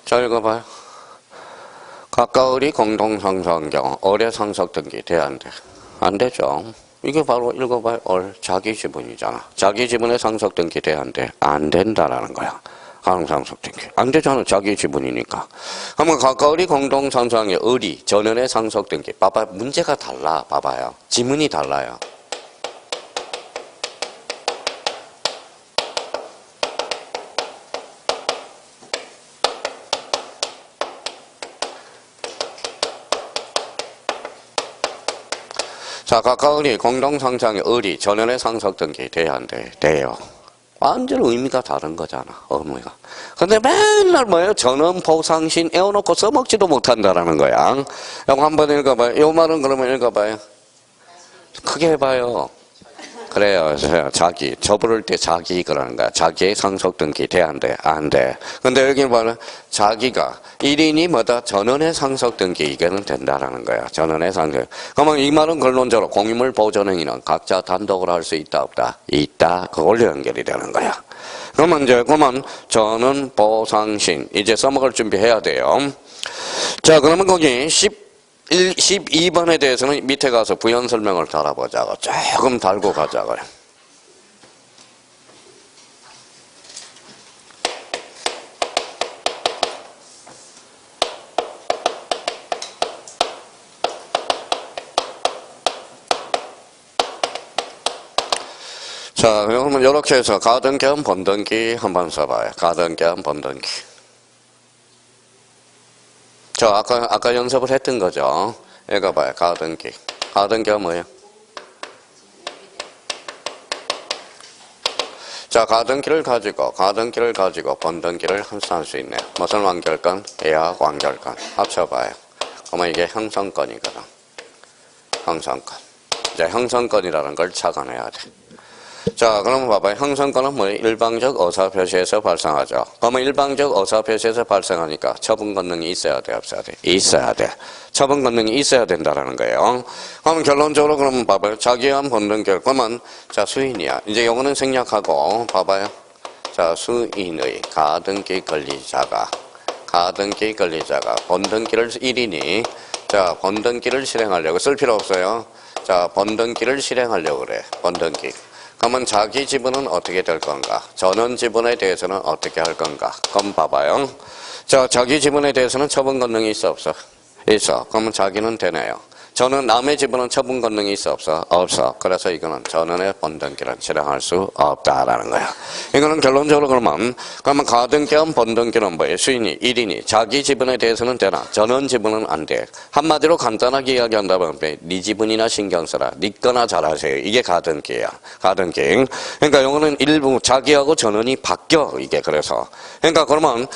자, 읽어봐요. 가까울이 공동상속한 경우 어뢰 상속 등기 돼, 안 돼? 안 되죠. 이게 바로 읽어봐요. 자기 지분이잖아. 자기 지분의 상속 등기 돼, 안 돼? 안 된다라는 거야. 가능상속 등기. 안 되잖아. 자기 지분이니까. 그러면 가까울이 공동상속한 의리, 전원의 상속 등기. 봐봐요. 문제가 달라. 봐봐요. 지문이 달라요. 자, 가까울이 공동상속의 의리, 전원의 상속 등기 돼야 안 돼? 돼요. 완전 의미가 다른 거잖아, 의미가. 근데 맨날 뭐예요? 전원 보상신 에워놓고 써먹지도 못한다라는 거야. 이거 한번 읽어봐요. 이 말은 그러면 읽어봐요. 크게 해봐요. 그래요. 자기. 저 부를 때 자기 그러는 거야. 자기의 상속등기 돼, 안 돼? 안 돼. 근데 여기 봐라. 자기가 1인이 뭐다? 전원의 상속등기 이게는 된다라는 거야. 전원의 상속. 그러면 이 말은 결론적으로 공유물 보존행위는 각자 단독으로 할 수 있다, 없다? 있다. 그걸로 연결이 되는 거야. 그러면 이제, 그러면 전원 보상신. 이제 써먹을 준비해야 돼요. 자, 그러면 거기 12번에 대해서는 밑에 가서 부연 설명을 달아보자고. 조금 달고 가자고요. 자, 그러면 이렇게 해서 가등기한 번등기 한번 써봐요. 가등기한 번등기. 아까 연습을 했던 거죠. 읽어봐요. 가등기. 가등기가 뭐예요? 자, 가등기를 가지고 번등기를 합산할 수 있네요. 무슨 완결건? 예약 완결건. 합쳐봐요. 그러면 이게 형성건이거든. 형성건. 이제 형성건이라는 걸 찾아내야 돼. 자, 그러면 봐봐요. 형성건은 뭐예요? 일방적 어사표시에서 발생하죠. 그러면 일방적 어사표시에서 발생하니까 처분 권능이 있어야 돼, 없어야 돼? 있어야 돼. 처분 권능이 있어야 된다라는 거예요. 그러면 결론적으로 그러면 봐봐요. 자기한 번등결. 그러면 자, 수인이야. 이제 요거는 생략하고 봐봐요. 자, 수인의 가등기 권리자가 번등기를 1인이 자, 번등기를 실행하려고 쓸 필요 없어요. 자, 번등기를 실행하려고 그래. 번등기. 그러면 자기 지분은 어떻게 될 건가? 전원 지분에 대해서는 어떻게 할 건가? 그럼 봐봐요. 자, 자기 지분에 대해서는 처분 권능이 있어, 없어? 있어. 그러면 자기는 되네요. 저는 남의 지분은 처분 권능이 있어, 없어? 없어. 그래서 이거는 전원의 번등기를 실행할 수 없다라는 거야. 이거는 결론적으로 그러면 가등기한 번등기는 뭐예요? 수인이 1인이 자기 지분에 대해서는 되나? 전원 지분은 안 돼. 한마디로 간단하게 이야기한다면 네 지분이나 신경 써라. 네 거나 잘하세요. 이게 가등기야. 가등기. 그러니까 요거는 일부 자기하고 전원이 바뀌어. 이게 그래서. 그러니까 그러면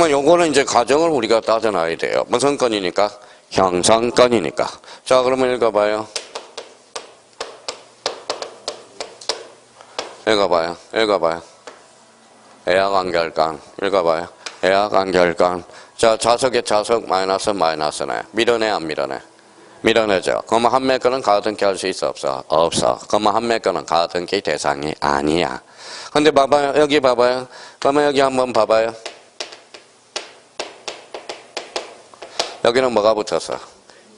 요거는 이제 과정을 우리가 따져놔야 돼요. 무슨 건이니까? 형성건이니까. 자, 그러면 읽어봐요. 읽어봐요. 애약완결간. 읽어봐요. 애약완결간. 자, 자석에 자석 마이너스네. 밀어내, 안 밀어내? 밀어내죠. 그러면 한매 건은 가등기 할 수 있어, 없어? 없어. 그러면 한매 건은 가등기 대상이 아니야. 근데 봐봐요. 여기 봐봐요. 그러면 여기 한번 봐봐요. 여기는 뭐가 붙었어?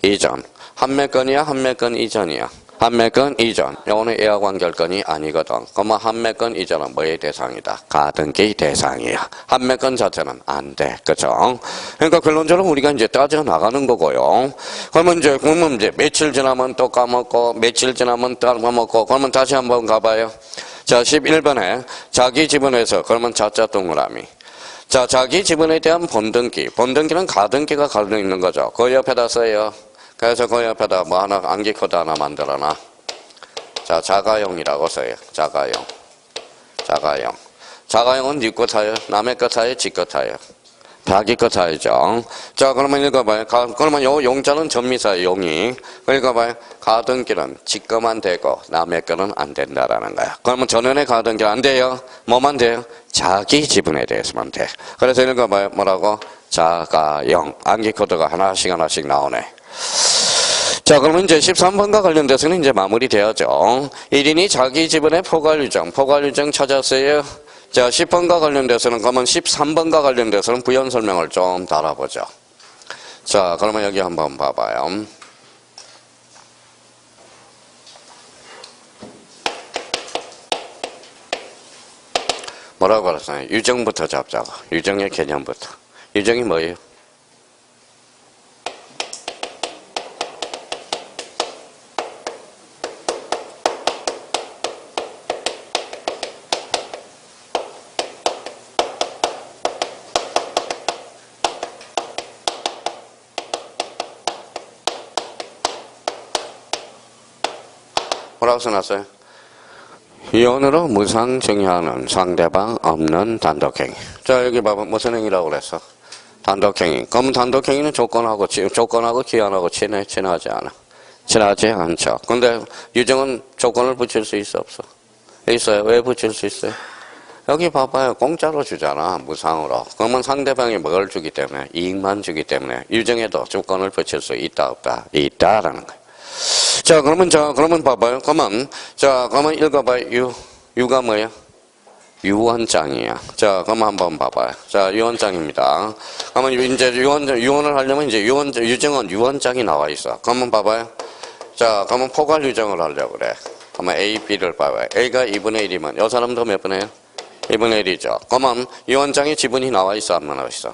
이전. 한매건이야? 한매건 이전이야? 한매건 이전. 요거는 예약완결건이 아니거든. 그러면 한매건 이전은 뭐의 대상이다? 가등기 대상이야. 한매건 자체는 안 돼. 그죠? 그러니까 결론적으로 우리가 이제 따져나가는 거고요. 그러면 이제 며칠 지나면 또 까먹고, 며칠 지나면 또 까먹고, 그러면 다시 한번 가봐요. 자, 11번에 자기 지분에서, 그러면 자자 동그라미. 자, 자기 지분에 대한 번등기. 번등기는 가등기가 갈려 있는 거죠. 그 옆에다 써요. 그래서 그 옆에다 뭐 하나, 암기 코드 하나 만들어놔. 자, 자가용이라고 써요. 자가용. 자가용은 네 거 타요? 남의 거 타요? 지 거 타요? 자기 거 타야죠. 자, 그러면 읽어봐요. 그러면 요 용자는 전미사의 용이. 읽어봐요. 가등기는 지 거만 되고 남의 거는 안 된다라는 거야. 그러면 전원의 가등기 안 돼요? 뭐만 돼요? 자기 지분에 대해서만 돼. 그래서 읽어봐요. 뭐라고? 자가용. 암기 코드가 하나씩 나오네. 자, 그러면 이제 13번과 관련돼서는 이제 마무리돼야죠. 1인이 자기 지분의 포괄유정 찾았어요. 자, 10번과 관련돼서는, 그러면 13번과 관련돼서는 부연 설명을 좀 달아보죠. 자, 그러면 여기 한번 봐봐요. 뭐라고 그랬어요? 유정부터 잡자고. 유정의 개념부터. 유정이 뭐예요? 뭐라고 써놨어요? 이혼으로 무상증여하는 상대방 없는 단독행위. 자, 여기 봐봐. 무슨 행위라고 그랬어? 단독행위. 그럼 단독행위는 조건하고 기한하고 친하지 않아. 친하지 않죠. 근데 유정은 조건을 붙일 수 있어, 없어? 있어요. 왜 붙일 수 있어요? 여기 봐봐요. 공짜로 주잖아. 무상으로. 그러면 상대방이 뭘 주기 때문에? 이익만 주기 때문에 유정에도 조건을 붙일 수 있다, 없다? 있다라는 거예요. 자, 그러면 봐봐요. 그러면 읽어봐요. 유가 뭐야? 유언장이야. 자, 그럼 한번 봐봐요. 자, 유언장입니다. 그러면 이제 유언을 하려면 이제 유정은 유언장이 나와 있어. 그러면 봐봐요. 자, 그러면 포괄 유정을 하려고 그래. 그러면 A, B를 봐봐요. A가 2분의 1이면 이 사람도 몇 분의 1? 2분의 1이죠. 그러면 유언장에 지분이 나와 있어, 안 나와 있어?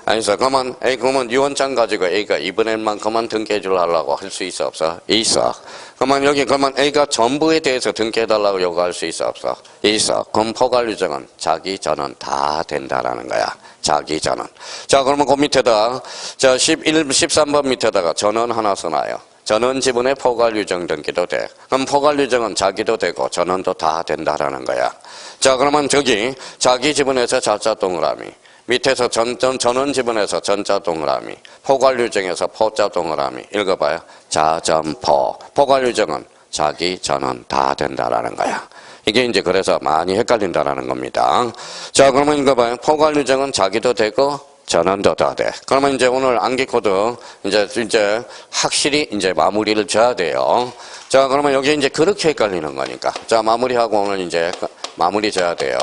아니죠. 그러면 유언장 가지고 A가 2분의 1만큼만 등기해주려 하려고 할 수 있어, 없어? 있어. 그러면 A가 전부에 대해서 등기해달라고 요구할 수 있어, 없어? 있어. 그럼 포괄 유정은 자기 전원 다 된다라는 거야. 자기 전원. 자, 그러면 그 밑에다, 자, 13번 밑에다가 전원 하나 써놔요. 전원 지분의 포괄 유정 등기도 돼. 그럼 포괄 유정은 자기도 되고 전원도 다 된다라는 거야. 자, 그러면 저기 자기 지분에서 자자 동그라미, 밑에서 전원 지분에서 전자 동그라미, 포괄 유정에서 포자 동그라미. 읽어봐요. 자점포. 포괄 유정은 자기 전원 다 된다라는 거야. 이게 이제 그래서 많이 헷갈린다라는 겁니다. 자, 그러면 읽어봐요. 포괄 유정은 자기도 되고 전원도 다 돼. 그러면 이제 오늘 암기 코드 이제 확실히 이제 마무리를 져야 돼요. 자, 그러면 여기 이제 그렇게 헷갈리는 거니까. 자, 마무리하고 오늘 이제 마무리 져야 돼요.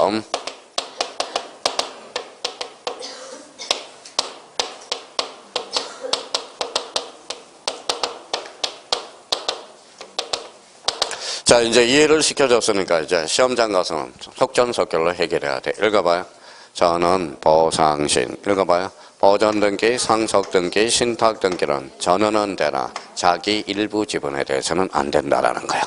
자, 이제 이해를 시켜줬으니까 이제 시험장 가서는 속전속결로 해결해야 돼. 읽어봐요. 전원, 보상신. 읽어봐요. 보존등기, 상속등기, 신탁등기는 전원은 되나 자기 일부 지분에 대해서는 안 된다라는 거야.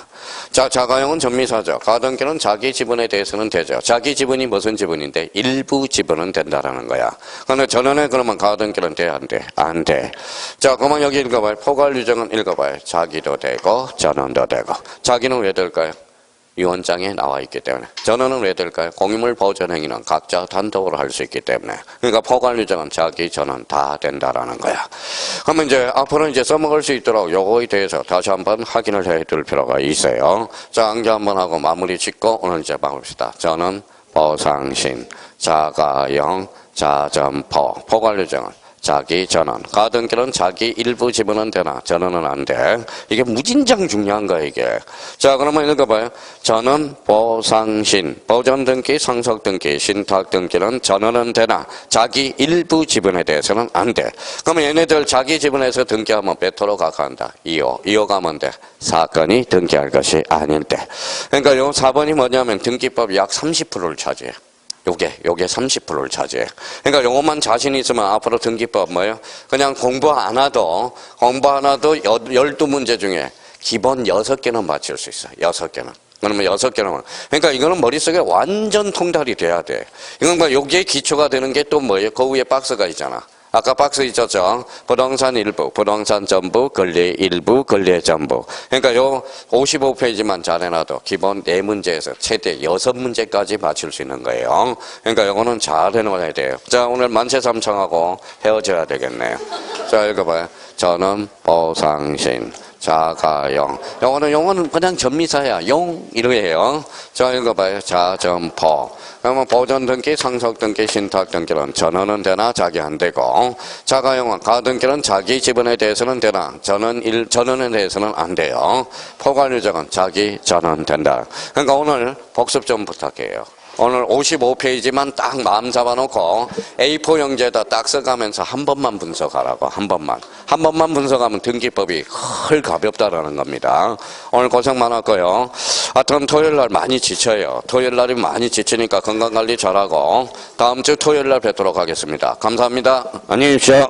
자, 자가용은 전미사죠. 가등기는 자기 지분에 대해서는 되죠. 자기 지분이 무슨 지분인데 일부 지분은 된다라는 거야. 그런데 전원에 그러면 가등기는 돼, 안 돼? 안 돼. 자, 그러면 여기 읽어봐요. 포괄 유정은 읽어봐요. 자기도 되고 전원도 되고. 자기는 왜 될까요? 유언장에 나와 있기 때문에. 전원은 왜 될까요? 공유물 보존 행위는 각자 단독으로 할 수 있기 때문에. 그러니까 포괄 유정은 자기 전원 다 된다라는 거야. 그러면 이제 앞으로 이제 써먹을 수 있도록 요거에 대해서 다시 한번 확인을 해 둘 필요가 있어요. 자, 암기 한번 하고 마무리 짓고 오늘 이제 봐봅시다. 전원, 보상신, 자가용, 자점포, 포괄 유정은 자기 전원. 가등기는 자기 일부 지분은 되나 전원은 안 돼. 이게 무진장 중요한 거야, 이게. 자, 그러면 읽어봐요. 전원, 보상신, 보존등기, 상속등기, 신탁등기는 전원은 되나 자기 일부 지분에 대해서는 안 돼. 그러면 얘네들 자기 지분에서 등기하면 몇 호로 각한다? 2호. 2호 가면 돼. 사건이 등기할 것이 아닐 때. 그러니까 요 4번이 뭐냐면 등기법이 약 30%를 차지해. 요게 30%를 차지해. 그러니까 요것만 자신 있으면 앞으로 등기법 뭐예요? 그냥 공부 안 해도 12문제 중에 기본 6개는 맞출 수 있어. 6개는. 그러면 6개는. 그러니까 이거는 머릿속에 완전 통달이 돼야 돼. 이건 뭐 여기에 기초가 되는 게 또 뭐예요? 그 위에 박스가 있잖아. 아까 박스 있었죠? 부동산 일부, 부동산 전부, 권리 일부, 권리 전부. 그러니까 요 55페이지만 잘 해놔도 기본 4문제에서 최대 6문제까지 맞출 수 있는 거예요. 그러니까 요거는 잘 해놓아야 돼요. 자, 오늘 만세삼청하고 헤어져야 되겠네요. 자, 읽어봐요. 전원, 보상신, 자가용. 요거는 그냥 전미사야. 용, 이러해요. 자, 읽어봐요. 자점포. 그러면 보존등기, 상속등기, 신탁등기는 전원은 되나 자기 안 되고, 자가용은 가등기는 자기 지분에 대해서는 되나 전원에 대해서는 안 돼요. 포괄 유정은 자기 전원 된다. 그러니까 오늘 복습 좀 부탁해요. 오늘 55페이지만 딱 마음 잡아놓고 A4 용지에다 딱 써가면서 한 번만 분석하라고. 한 번만 분석하면 등기법이 헐 가볍다라는 겁니다. 오늘 고생 많았고요. 하여튼 토요일날 많이 지쳐요. 토요일날이 많이 지치니까 건강관리 잘하고 다음 주 토요일날 뵙도록 하겠습니다. 감사합니다. 안녕히 계십시오.